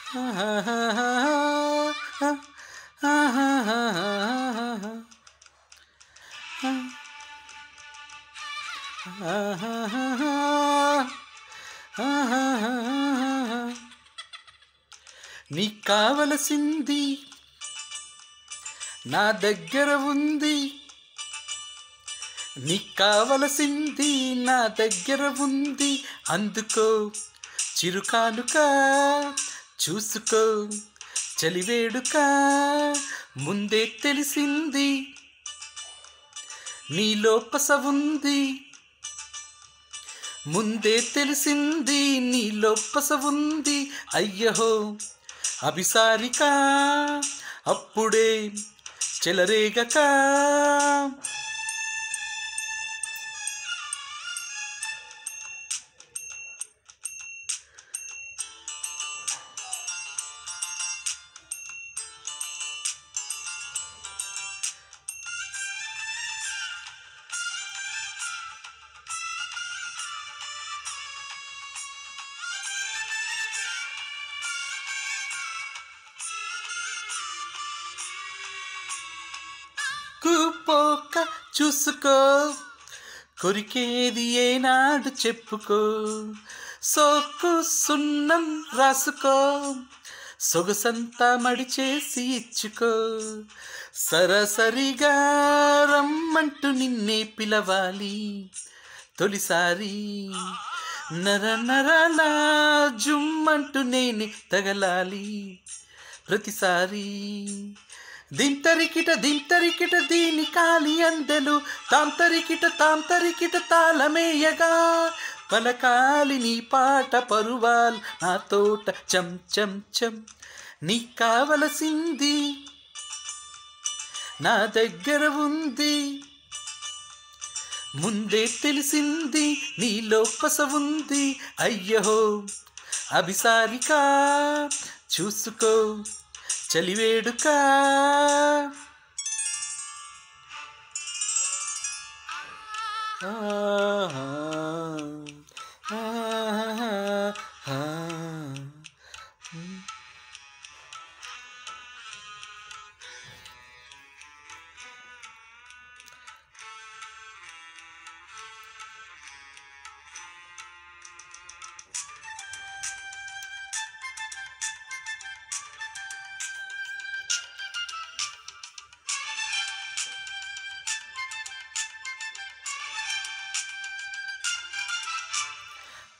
నీకు కావలసింది నా దగ్గర ఉంది, నీకు కావలసింది నా దగ్గర ఉంది. అందుకో చిరుకానుక, చూసుకో చలివేడుక. ముందే తెలిసింది నీలో పస ఉంది, ముందే తెలిసింది నీలో పస ఉంది. అయ్యహో అభిసారిక, అప్పుడే చెలరేగక. కూపోక చూసుకో, కొరికేది ఏనాడు చెప్పుకో. సోకు సున్నం రాసుకో, సొగసంతా మడిచేసి ఇచ్చుకో. సరసరిగా రమ్మంటూ నిన్నే పిలవాలి తొలిసారి. నర నరాల జుమ్మంటూ నేనే తగలాలి ప్రతిసారి. దింతరికిట దింతరికిట దీని కాలి అందెలు, తాంతరికిట తాళమేయగా. పలకాలి నీ పాట పరువాల్ నా తోట చం చం చం. నీకు కావలసింది నా దగ్గర ఉంది, ముందే తెలిసింది నీలో పస ఉంది. అయ్యహో అభిసారిక, చూసుకో చలివేడుక.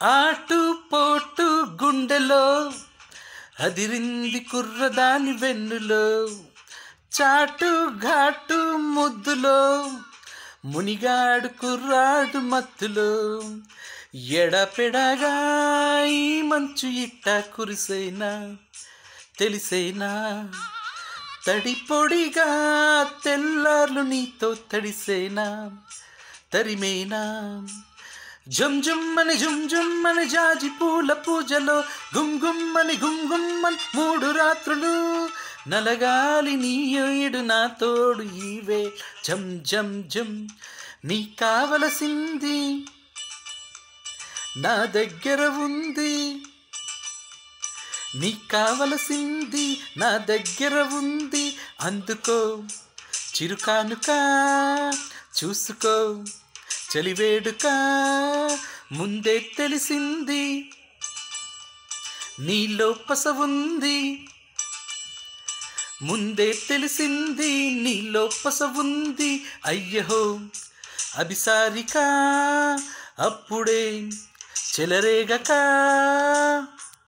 ఆటు పోటు గుండెలో అదిరింది కుర్రదాని వెన్నులో. చాటు ఘాటు ముద్దులో మునిగాడు కుర్రాడు మత్తులో. ఎడపెడగా ఈ మంచు ఇట్ట కురిసేనా తెలిసేనా. తడిపొడిగా తెల్లార్లు నీతో తడిసేనా తరిమేనా. జుమ్ జుమ్మని జుమ్ జుమ్మని జాజి పూల పూజలో, గుమ్ గుమ్మని మూడు రాత్రులు. నలగాలి నీ ఏడు నా తోడు ఈవే జం జం జం. నీ కావలసింది నా దగ్గర ఉంది, నీ కావలసింది నా దగ్గర ఉంది. అందుకో చిరుకానుక, చూసుకో చలివేడుక. ముందే తెలిసింది నీలో పస ఉంది, ముందే తెలిసింది నీలో పస ఉంది. అయ్యహో అభిసారిక, అప్పుడే చెలరేగక.